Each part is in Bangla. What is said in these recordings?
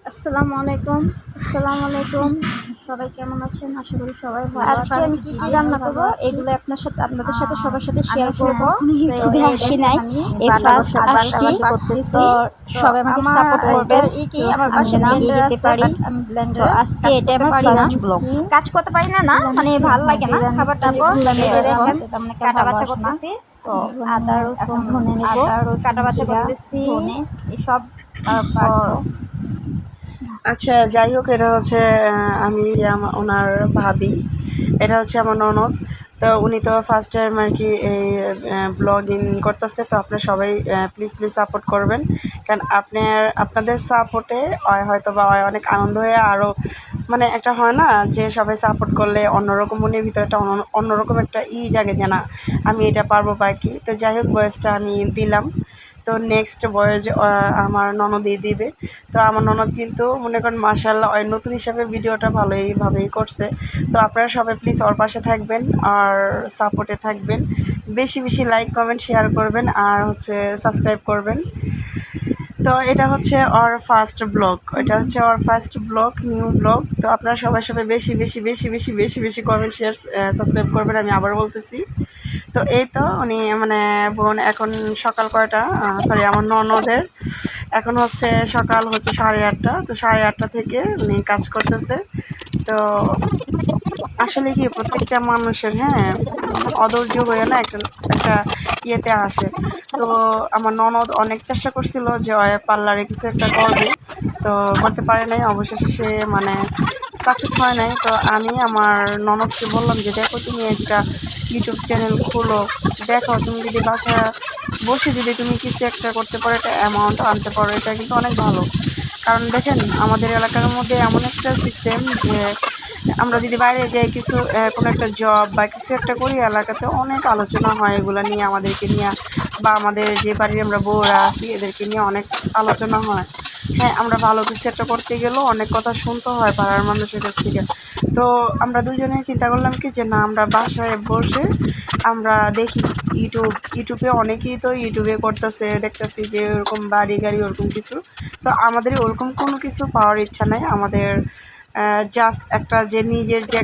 আসসালামু আলাইকুম। সবাই কেমন আছেন? আশা করি সবাই ভালো আছেন। আজকে আমি কি রান্না করব এগুলো আপনাদের সাথে সবার সাথে শেয়ার করব। ইউটিউবে আসি নাই, এই ফার্স্ট আসছি, তো সবাই আমাকে সাপোর্ট করবেন। আমার আমি পাশে যেন এগিয়ে যেতে পারি। আমি তো ব্লেন্ডারে আজকে এটা আমার ফার্স্ট ব্লগ। কাজ করতে পারি না, মানে ভালো লাগে না খাবার টাবার, দেখেন কাটা বাছা করতেছি। তো আদা রসুন ধনে নেব, কাটা বাছা করতেছি, এসব তারপর আচ্ছা, যাই হোক, এটা হচ্ছে আমি ওনার ভাবি, এটা হচ্ছে আমার ননদ। তো উনি তো ফার্স্ট টাইম আর কি এই ব্লগিং করতেছে। তো আপনারা সবাই প্লিজ সাপোর্ট করবেন, কারণ আপনাদের সাপোর্টে হয়তো বা অনেক আনন্দ হয়ে আরও মানে একটা হয় না যে সবাই সাপোর্ট করলে অন্যরকম মনের ভিতরে একটা অন্যরকম একটা জাগে যে না আমি এটা পারবো বা কি। তো যাই হোক, বয়সটা আমি দিলাম। তো নেক্সট বয়স আমার ননদই দিবে। তো আমার ননদ কিন্তু মনে করেন মাশাআল্লাহ নতুন হিসাবে ভিডিওটা ভালোইভাবেই করছে। তো আপনারা সবাই প্লিজ ওর পাশে থাকবেন আর সাপোর্টে থাকবেন, বেশি লাইক কমেন্ট শেয়ার করবেন আর হচ্ছে সাবস্ক্রাইব করবেন। তো এটা হচ্ছে ওর ফার্স্ট ব্লগ, নিউ ব্লগ। তো আপনারা সবাই বেশি কমেন্ট শেয়ার সাবস্ক্রাইব করবেন, আমি আবার বলতেছি। তো এই তো উনি মানে বোন এখন সকাল কয়টা, সরি আমার ননদের এখন হচ্ছে সকাল হচ্ছে 8:30। তো 8:30 থেকে উনি কাজ করতেছে। তো আসলে কি প্রত্যেকটা মানুষের অধৈর্য হয়ে না একটা একটা ইয়েতে আসে। তো আমার ননদ অনেক চেষ্টা করছিল যে পার্লারে কিছু একটা করবে, তো করতে পারে নাই, অবশেষে সে মানে সাকসেস হয় নাই। তো আমি আমার ননদকে বললাম যে দেখো তুমি একটা ইউটিউব চ্যানেল খোলো, দেখো তুমি যদি বাসা বসে যদি তুমি কিছু একটা করতে পারো, একটা অ্যামাউন্ট আনতে পারো, এটা কিন্তু অনেক ভালো। কারণ দেখেন আমাদের এলাকার মধ্যে এমন একটা সিস্টেম যে আমরা যদি বাইরে যাই কিছু কোনো একটা জব বা কিছু একটা করি, এলাকাতে অনেক আলোচনা হয় এগুলো নিয়ে, আমাদেরকে নিয়ে বা আমাদের যে বাড়ির আমরা বউরা আছি এদেরকে নিয়ে অনেক আলোচনা হয়। আমরা ভালো কিছু একটা করতে গেলেও অনেক কথা শুনতে হয় পাড়ার মানুষের কাছ থেকে। তো আমরা দুজনেই চিন্তা করলাম কি যে না, আমরা বাসায় বসে আমরা দেখি ইউটিউবে অনেকেই তো ইউটিউবে করতেছে, দেখতেছি যে ওরকম বাড়ি গাড়ি ওরকম কিছু। তো আমাদের ওরকম কোনো কিছু পাওয়ার ইচ্ছা নাই। আমাদের জাস্ট একটা যে নিজের যে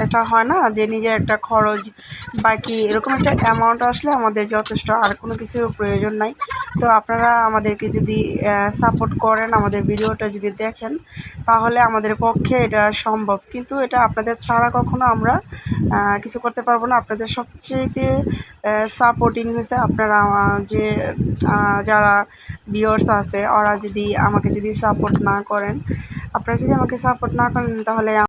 একটা হয় না যে নিজের একটা খরচ বাকি এরকম একটা অ্যামাউন্ট আসলে আমাদের যথেষ্ট, আর কোনো কিছুর প্রয়োজন নাই। তো আপনারা আমাদেরকে যদি সাপোর্ট করেন, আমাদের ভিডিওটা যদি দেখেন, তাহলে আমাদের পক্ষে এটা সম্ভব। কিন্তু এটা আপনাদের ছাড়া কখনো আমরা কিছু করতে পারবো না। আপনাদের সবচেয়েতে সাপোর্টিং হয়েছে আপনারা, যে যারা ভিউয়ার্স আছে ওরা যদি আমাকে সাপোর্ট না করেন, আপনারা যদি আমাকে সাপোর্ট না করেন, তাহলে